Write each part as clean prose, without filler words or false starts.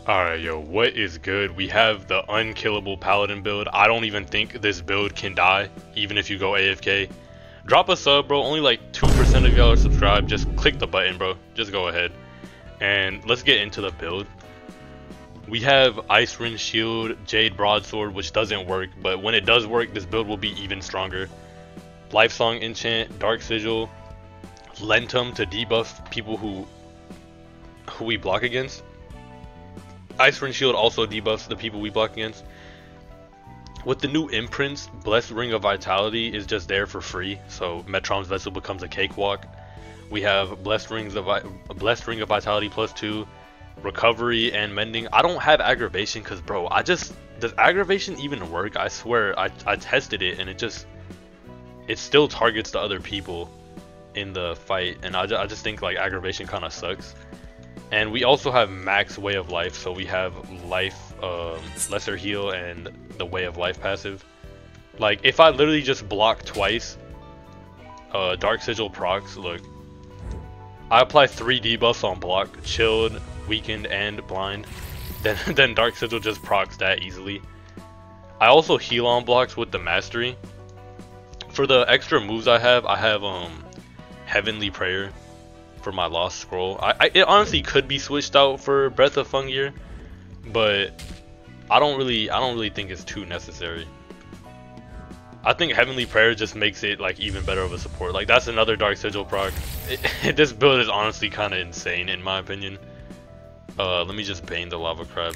Alright, yo, what is good? We have the unkillable paladin build. I don't even think this build can die, even if you go AFK. Drop a sub, bro. Only like 2% of y'all are subscribed. Just click the button, bro. Just go ahead. And let's get into the build. We have Icewind Shield, Jade Broadsword, which doesn't work, but when it does work, this build will be even stronger. Lifesong Enchant, Dark Sigil, Lentum to debuff people who we block against. Icewind Shield also debuffs the people we block against. With the new imprints, Blessed Ring of Vitality is just there for free, so Metron's Vessel becomes a cakewalk. We have Blessed Ring of Vitality +2, Recovery and Mending. I don't have Aggravation because, bro, does Aggravation even work? I swear, I tested it and it still targets the other people in the fight, and I just think like Aggravation kind of sucks. And we also have Max Way of Life, so we have Life, Lesser Heal, and the Way of Life passive. Like, if I literally just block twice, Dark Sigil procs, look. I apply 3 debuffs on block, Chilled, Weakened, and Blind. Then Dark Sigil just procs that easily. I also heal on blocks with the Mastery. For the extra moves I have Heavenly Prayer for my Lost Scroll. It honestly could be switched out for Breath of Fungir, but I don't really think it's too necessary. I think Heavenly Prayer just makes it like even better of a support. Like, that's another Dark Sigil proc. This build is honestly kind of insane in my opinion. Let me just Bane the Lava Crab.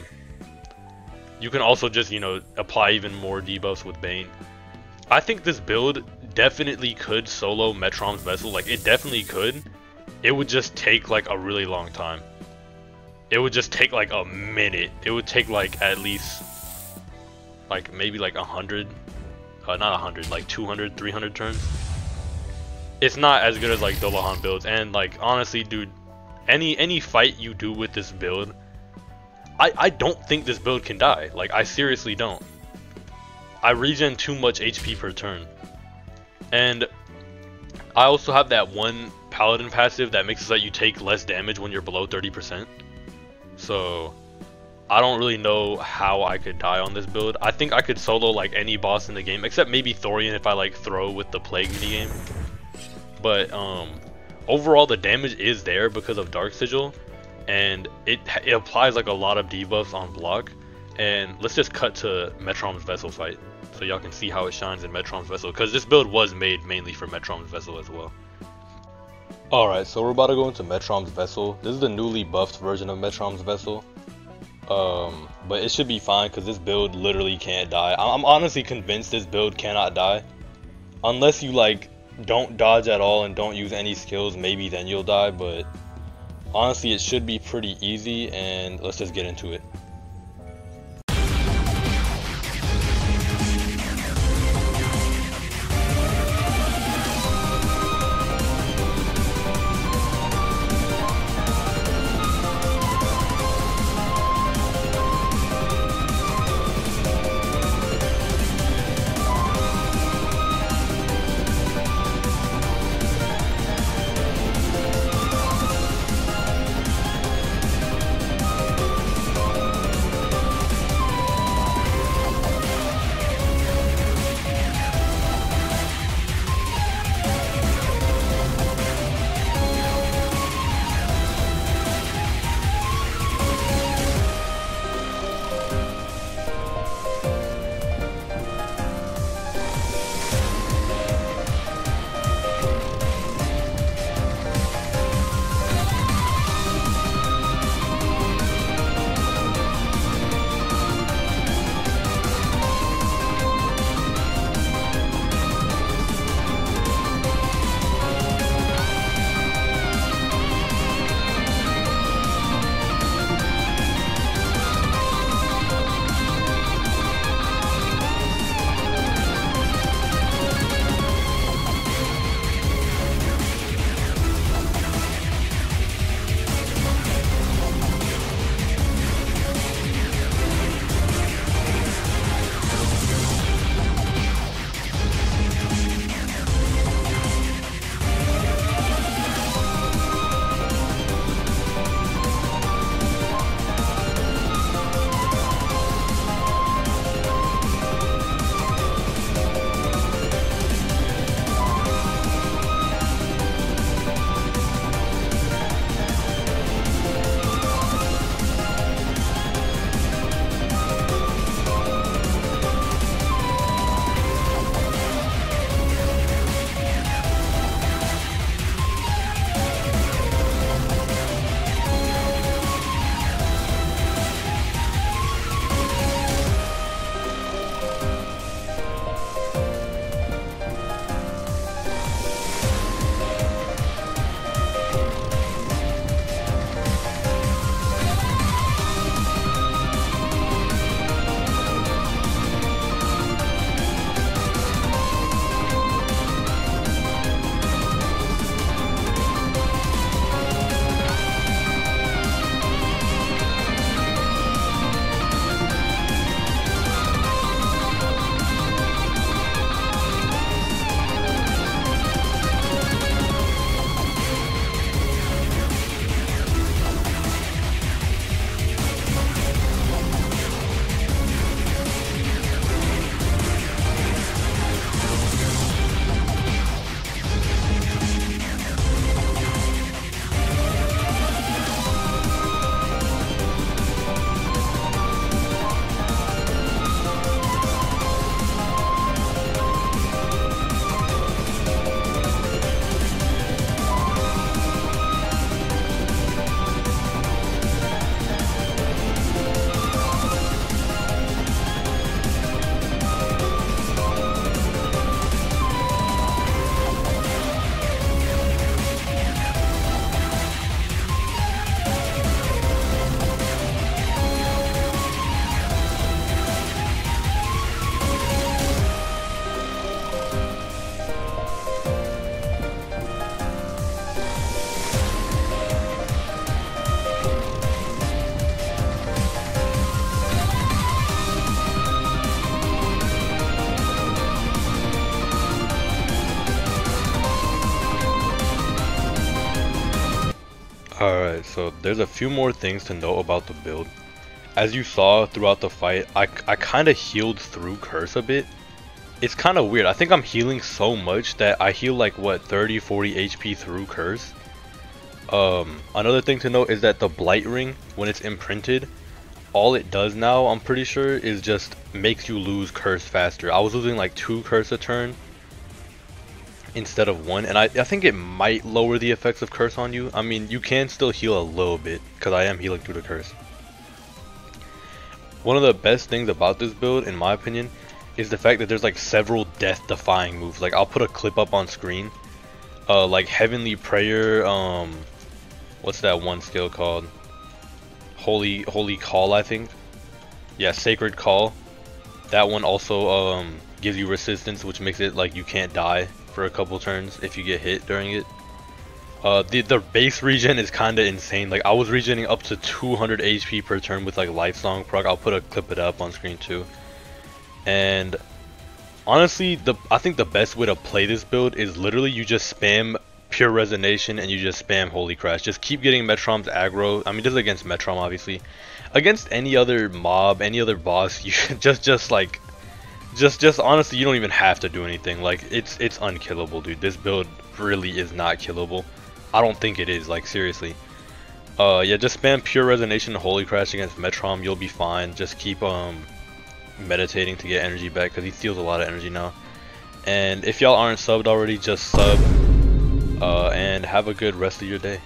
You can also just, you know, apply even more debuffs with Bane. I think this build definitely could solo Metron's Vessel. Like, it definitely could. It would just take like a really long time. It would just take like a minute. It would take like at least like maybe like 100, not 100, like 200, 300 turns. It's not as good as like Dullahan builds, and like honestly, dude, any fight you do with this build, I don't think this build can die. Like, I seriously don't. I regen too much HP per turn, and I also have that one Paladin passive that makes it so that you take less damage when you're below 30%. So I don't really know how I could die on this build. I think I could solo like any boss in the game, except maybe Thorian if I like throw with the Plague minigame. But overall the damage is there because of Dark Sigil, and it applies like a lot of debuffs on block. And let's just cut to Metron's Vessel fight so y'all can see how it shines in Metron's Vessel, because this build was made mainly for Metron's Vessel as well. Alright, so we're about to go into Metron's Vessel. This is the newly buffed version of Metron's Vessel. But it should be fine because this build literally can't die. I'm honestly convinced this build cannot die. Unless you like don't dodge at all and don't use any skills, maybe then you'll die, but honestly it should be pretty easy, and let's just get into it. so there's a few more things to know about the build. As you saw throughout the fight, I kind of healed through curse a bit. It's kind of weird. I think I'm healing so much that I heal like what 30-40 HP through curse. Another thing to note is that the blight ring, when it's imprinted, all it does now, I'm pretty sure, is just makes you lose curse faster. I was losing like 2 curse a turn instead of 1, and I think it might lower the effects of curse on you. I mean, you can still heal a little bit because I am healing through the curse. One of the best things about this build, in my opinion, is the fact that there's like several death-defying moves. Like, I'll put a clip up on screen. Like Heavenly Prayer, what's that one skill called? Holy Call, I think. Yeah, Sacred Call. That one also gives you resistance, which makes it like you can't die for a couple turns if you get hit during it. The base regen is kind of insane. Like, I was regening up to 200 HP per turn with like Life Song proc. I'll put a clip it up on screen too. And honestly, I think the best way to play this build is literally you just spam Pure Resonation and you just spam Holy Crash. Just keep getting Metrom's aggro. I mean, this is against Metrom, obviously. Against any other mob, any other boss, you just honestly, you don't even have to do anything. Like, it's unkillable, dude. This build really is not killable. I don't think it is, like, seriously. Yeah, just spam Pure Resonation and Holy Crash against Metrom. You'll be fine. Just keep meditating to get energy back, because he steals a lot of energy now. And if y'all aren't subbed already, just sub. And have a good rest of your day.